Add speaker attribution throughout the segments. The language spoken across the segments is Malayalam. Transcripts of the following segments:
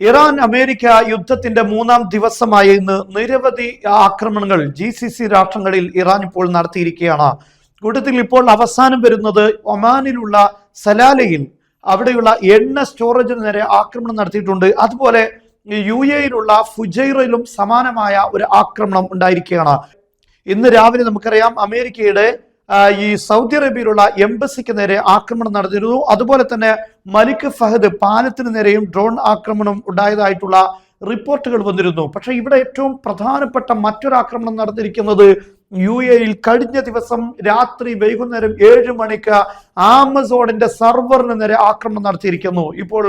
Speaker 1: ഇറാൻ അമേരിക്ക യുദ്ധത്തിന്റെ 3-ാം ദിവസമായ ഇന്ന് നിരവധി ആക്രമണങ്ങൾ GCC രാഷ്ട്രങ്ങളിൽ ഇറാൻ ഇപ്പോൾ നടത്തിയിരിക്കുകയാണ്. കൂട്ടത്തിൽ ഇപ്പോൾ അവസാനം വരുന്നത് ഒമാനിലുള്ള സലാലയിൽ അവിടെയുള്ള എണ്ണ സ്റ്റോറേജിന് നേരെ ആക്രമണം നടത്തിയിട്ടുണ്ട്. അതുപോലെ UAE-യിലുള്ള ഫുജൈറയിലും സമാനമായ ഒരു ആക്രമണം ഉണ്ടായിരിക്കുകയാണ്. ഇന്ന് രാവിലെ നമുക്കറിയാം അമേരിക്കയുടെ ഈ സൗദി അറേബ്യയിലുള്ള എംബസിക്ക് നേരെ ആക്രമണം നടന്നിരുന്നു. അതുപോലെ തന്നെ മലിക് ഫഹദ് പാലത്തിന് നേരെയും ഡ്രോൺ ആക്രമണം ഉണ്ടായതായിട്ടുള്ള റിപ്പോർട്ടുകൾ വന്നിരുന്നു. പക്ഷെ ഇവിടെ ഏറ്റവും പ്രധാനപ്പെട്ട മറ്റൊരു ആക്രമണം നടന്നിരിക്കുന്നത് UAE-യിൽ കഴിഞ്ഞ ദിവസം രാത്രി വൈകുന്നേരം 7 മണിക്ക് ആമസോണിന്റെ സർവറിന് നേരെ ആക്രമണം നടത്തിയിരിക്കുന്നു. ഇപ്പോൾ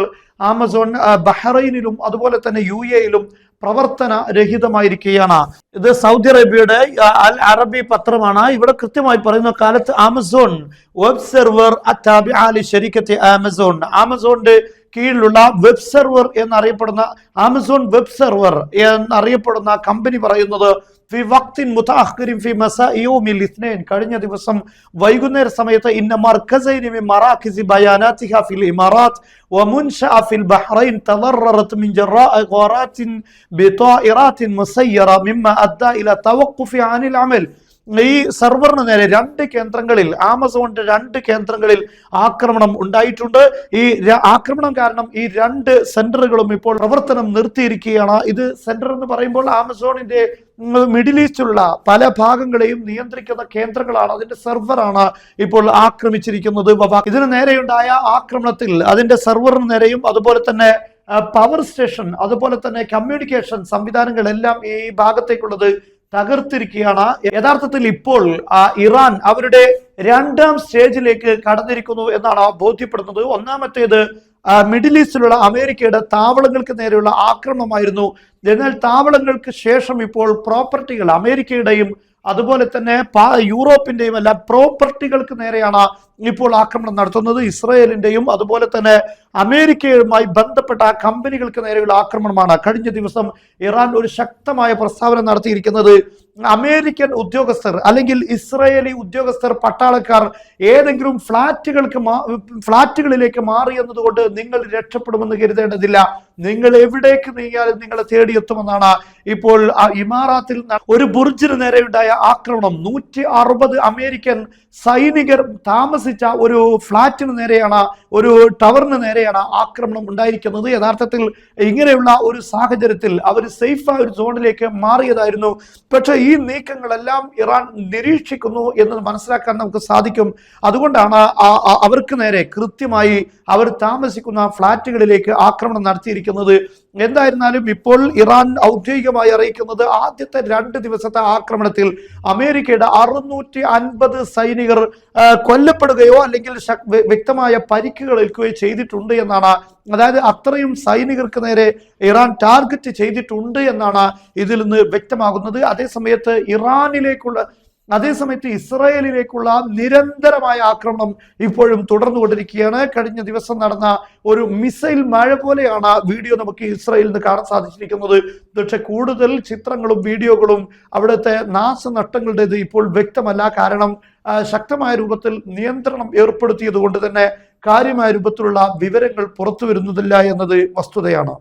Speaker 1: ആമസോൺ ബഹ്റൈനിലും അതുപോലെ തന്നെ UAE-യിലും പ്രവർത്തന രഹിതമായിരിക്കുകയാണ്. ഇത് സൗദി അറേബ്യയുടെ അൽ അറബി പത്രമാണ്. ഇവിടെ കൃത്യമായി പറയുന്ന കാലത്ത് ആമസോൺ വെബ് സെർവർ ആമസോണിന്റെ കീഴിലുള്ള വെബ് സെർവർ എന്നറിയപ്പെടുന്ന ആമസോൺ വെബ് സെർവർ എന്നറിയപ്പെടുന്ന കമ്പനി പറയുന്നത് കഴിഞ്ഞ ദിവസം വൈകുന്നേര സമയത്ത് ഈ സർവറിന് നേരെ 2 കേന്ദ്രങ്ങളിൽ ആമസോണിന്റെ 2 കേന്ദ്രങ്ങളിൽ ആക്രമണം ഉണ്ടായിട്ടുണ്ട്. ഈ ആക്രമണം കാരണം ഈ 2 സെന്ററുകളും ഇപ്പോൾ പ്രവർത്തനം നിർത്തിയിരിക്കുകയാണ്. ഇത് സെന്റർ എന്ന് പറയുമ്പോൾ ആമസോണിന്റെ മിഡിൽ ഈസ്റ്റിലുള്ള പല ഭാഗങ്ങളെയും നിയന്ത്രിക്കുന്ന കേന്ദ്രങ്ങളാണ്. അതിന്റെ സെർവറാണ് ഇപ്പോൾ ആക്രമിച്ചിരിക്കുന്നത്. ഇതിന് നേരെയുണ്ടായ ആക്രമണത്തിൽ അതിന്റെ സെർവറിന് നേരെയും അതുപോലെ തന്നെ പവർ സ്റ്റേഷൻ അതുപോലെ തന്നെ കമ്മ്യൂണിക്കേഷൻ സംവിധാനങ്ങളെല്ലാം ഈ ഭാഗത്തേക്കുള്ളത് തകർത്തിരിക്കുകയാണ്. യഥാർത്ഥത്തിൽ ഇപ്പോൾ ഇറാൻ അവരുടെ 2-ാം സ്റ്റേജിലേക്ക് കടന്നിരിക്കുന്നു എന്നാണ് ബോധ്യപ്പെടുന്നത്. ഒന്നാമത്തേത് മിഡിൽ ഈസ്റ്റിലുള്ള അമേരിക്കയുടെ താവളങ്ങൾക്ക് നേരെയുള്ള ആക്രമണമായിരുന്നു. എന്നാൽ താവളങ്ങൾക്ക് ശേഷം ഇപ്പോൾ പ്രോപ്പർട്ടികൾ അമേരിക്കയുടെയും അതുപോലെ തന്നെ യൂറോപ്പിന്റെയും എല്ലാ പ്രോപ്പർട്ടികൾക്ക് നേരെയാണ് ഇപ്പോൾ ആക്രമണം നടത്തുന്നത്. ഇസ്രായേലിന്റെയും അതുപോലെ തന്നെ അമേരിക്കയുമായി ബന്ധപ്പെട്ട കമ്പനികൾക്ക് നേരെയുള്ള ആക്രമണമാണ്. കഴിഞ്ഞ ദിവസം ഇറാൻ ഒരു ശക്തമായ പ്രസ്താവന നടത്തിയിരിക്കുന്നത് അമേരിക്കൻ ഉദ്യോഗസ്ഥർ അല്ലെങ്കിൽ ഇസ്രായേലി ഉദ്യോഗസ്ഥർ പട്ടാളക്കാർ ഏതെങ്കിലും ഫ്ളാറ്റുകളിലേക്ക് മാറി എന്നതുകൊണ്ട് നിങ്ങൾ രക്ഷപ്പെടുമെന്ന് കരുതേണ്ടതില്ല. നിങ്ങൾ എവിടേക്ക് നീങ്ങിയാലും നിങ്ങളെ തേടിയെത്തുമെന്നാണ്. ഇപ്പോൾ ഇമാറാത്തിൽ ഒരു ബുർജിന് നേരെയുണ്ടായ ആക്രമണം 160 അമേരിക്കൻ സൈനികർ താമസിച്ച ഒരു ഫ്ളാറ്റിന് നേരെയാണ്, ഒരു ടവറിന് നേരെയാണ് ആക്രമണം ഉണ്ടായിരിക്കുന്നത്. യഥാർത്ഥത്തിൽ ഇങ്ങനെയുള്ള ഒരു സാഹചര്യത്തിൽ അവർ സേഫായ ഒരു സോണിലേക്ക് മാറിയതായിരുന്നു. പക്ഷെ ഈ നീക്കങ്ങളെല്ലാം ഇറാൻ നിരീക്ഷിക്കുന്നു എന്ന് മനസ്സിലാക്കാൻ നമുക്ക് സാധിക്കും. അതുകൊണ്ടാണ് അവർക്ക് നേരെ കൃത്യമായി അവർ താമസിക്കുന്ന ഫ്ളാറ്റുകളിലേക്ക് ആക്രമണം നടത്തിയിരിക്കുന്നത്. എന്തായിരുന്നാലും ഇപ്പോൾ ഇറാൻ ഔദ്യോഗികമായി അറിയിക്കുന്നത് ആദ്യത്തെ 2 ദിവസത്തെ ആക്രമണത്തിൽ അമേരിക്കയുടെ 650 സൈനികർ കൊല്ലപ്പെടുകയോ അല്ലെങ്കിൽ വ്യക്തമായ പരിക്കുകൾ ഏൽക്കുകയോ ചെയ്തിട്ടുണ്ട് എന്നാണ്. അതായത് അത്രയും സൈനികർക്ക് നേരെ ഇറാൻ ടാർഗറ്റ് ചെയ്തിട്ടുണ്ട് എന്നാണ് ഇതിൽ നിന്ന് വ്യക്തമാകുന്നത്. അതേസമയത്ത് ഇസ്രായേലിലേക്കുള്ള നിരന്തരമായ ആക്രമണം ഇപ്പോഴും തുടർന്നുകൊണ്ടിരിക്കുകയാണ്. കഴിഞ്ഞ ദിവസം നടന്ന ഒരു മിസൈൽ മഴ പോലെയാണ് വീഡിയോ നമുക്ക് ഇസ്രായേലിൽ നിന്ന് കാണാൻ സാധിച്ചിരിക്കുന്നത്. പക്ഷെ കൂടുതൽ ചിത്രങ്ങളും വീഡിയോകളും അവിടുത്തെ നാശനഷ്ടങ്ങളുടേത് ഇപ്പോൾ വ്യക്തമല്ല. കാരണം ശക്തമായ രൂപത്തിൽ നിയന്ത്രണം ഏർപ്പെടുത്തിയത് കൊണ്ട് തന്നെ കാര്യമായ രൂപത്തിലുള്ള വിവരങ്ങൾ പുറത്തു വരുന്നതില്ല എന്നത് വസ്തുതയാണ്.